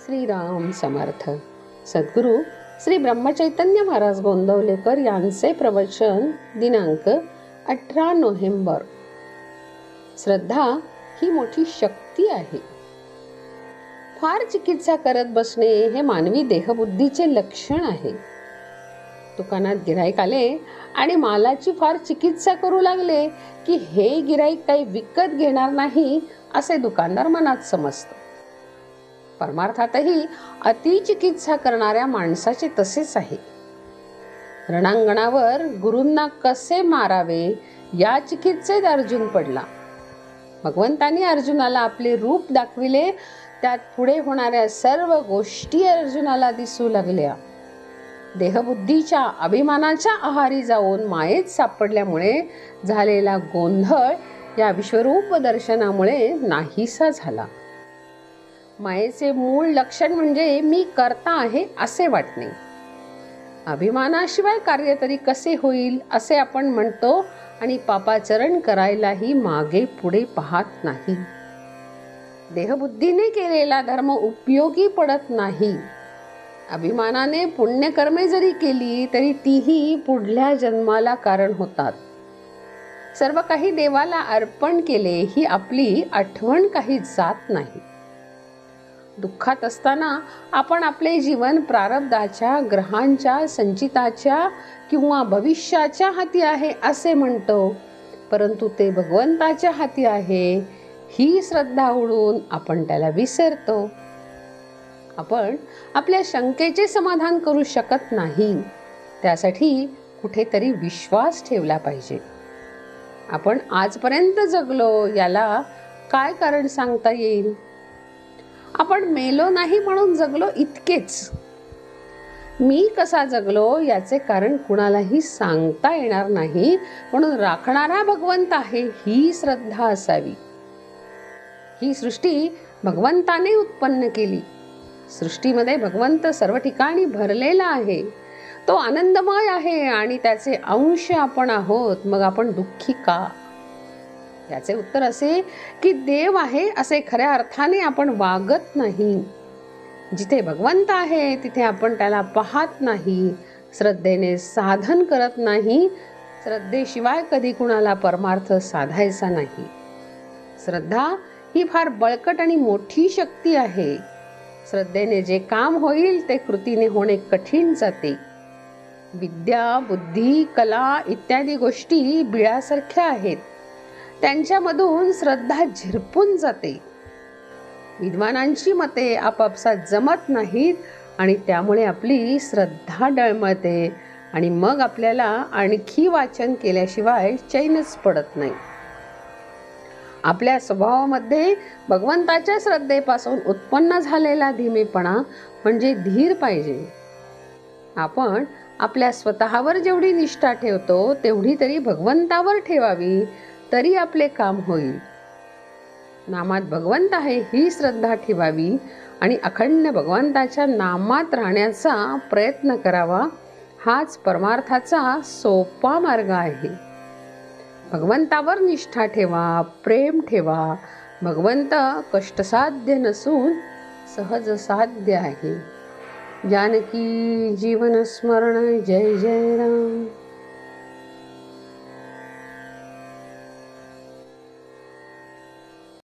श्रीराम समर्थ. सद्गुरू श्री ब्रह्मचैतन्य महाराज गोंदवलेकर यांचे प्रवचन दिनांक 18 नोव्हेंबर. श्रद्धा ही मोठी शक्ती आहे. फार चिकित्सा करत बसणे हे मानवी देहबुद्धीचे लक्षण आहे. दुकानात गिऱ्हाईक आले आणि मालाची फार चिकित्सा करू लागले की हे गिऱ्हाईक काही विकत घेणार नाही असे दुकानदार मनात समजतं. परमार्थातही अतिचिकित्सा करणाऱ्या माणसाचे तसेच आहे. रणांगणावर गुरूंना कसे मारावे या चिकित्सेत अर्जुन पडला. भगवंतांनी अर्जुनाला आपले रूप दाखविले. त्यात पुढे होणाऱ्या सर्व गोष्टी अर्जुनाला दिसू लागल्या. देहबुद्धीच्या अभिमानाच्या आहारी जाऊन मायेत सापडल्यामुळे झालेला गोंधळ या विश्वरूप दर्शनामुळे नाहीसा झाला. मायेचे मूळ लक्षण म्हणजे मी करता आहे असे वाटणे. अभिमानाशिवाय कार्य तरी कसे होईल असे आपण म्हणतो आणि पापाचरण करायलाही मागे पुढे पाहत नाही. देहबुद्धीने केलेला धर्म उपयोगी पडत नाही. अभिमानाने पुण्यकर्मे जरी केली तरी तीही पुढल्या जन्माला कारण होतात. सर्व काही देवाला अर्पण केले ही आपली आठवण काही जात नाही. दुःखात असताना आपण आपले जीवन प्रारब्धाच्या, ग्रहांच्या, संचिताच्या किंवा भविष्याच्या हाती आहे असे म्हणतो, परंतु ते भगवंताच्या हाती आहे ही श्रद्धा उडून आपण त्याला विसरतो. आपण आपल्या शंकेचे समाधान करू शकत नाही. त्यासाठी कुठेतरी विश्वास ठेवला पाहिजे. आपण आजपर्यंत जगलो याला काय कारण सांगता येईल? आपण मेलो नाही म्हणून जगलो इतकेच. मी कसा जगलो याचे कारण कुणालाही सांगता येणार नाही, म्हणून राखणारा भगवंत आहे ही श्रद्धा असावी. ही सृष्टी भगवंताने उत्पन्न केली. सृष्टीमध्ये भगवंत सर्व ठिकाणी भरलेला आहे. तो आनंदमय आहे आणि त्याचे अंश आपण आहोत. मग आपण दुःखी का? याचे उत्तर असे की देव आहे असे खऱ्या अर्थाने आपण वागत नाही. जिथे भगवंत आहे तिथे आपण त्याला पाहत नाही. श्रद्धेने साधन करत नाही. श्रद्धेशिवाय कधी कुणाला परमार्थ साधायचा नाही. श्रद्धा ही फार बळकट आणि मोठी शक्ती आहे. श्रद्धेने जे काम होईल ते कृतीने होणे कठीण जाते. विद्या, बुद्धी, कला इत्यादी गोष्टी बिळासारख्या आहेत. त्यांच्यामधून श्रद्धा झिरपून जाते. विद्वानांची मते आपापसात जमत नाहीत आणि त्यामुळे आपली श्रद्धा डळमळते आणि मग आपल्याला आणखी वाचन केल्याशिवाय चैनच पडत नाही. आपल्या स्वभावामध्ये भगवंताच्या श्रद्धेपासून उत्पन्न झालेला धीमेपणा म्हणजे धीर पाहिजे. आपण आपल्या स्वतःवर जेवढी निष्ठा ठेवतो तेवढी तरी भगवंतावर ठेवावी, तरी आपले काम होईल. नामात भगवंत आहे ही श्रद्धा ठेवावी आणि अखंड भगवंताच्या नामात राहण्याचा प्रयत्न करावा. हाच परमार्थाचा सोपा मार्ग आहे. भगवंतावर निष्ठा ठेवा, प्रेम ठेवा. भगवंत कष्टसाध्य नसून सहज साध्य आहे. जानकी जीवन स्मरण. जय जय राम.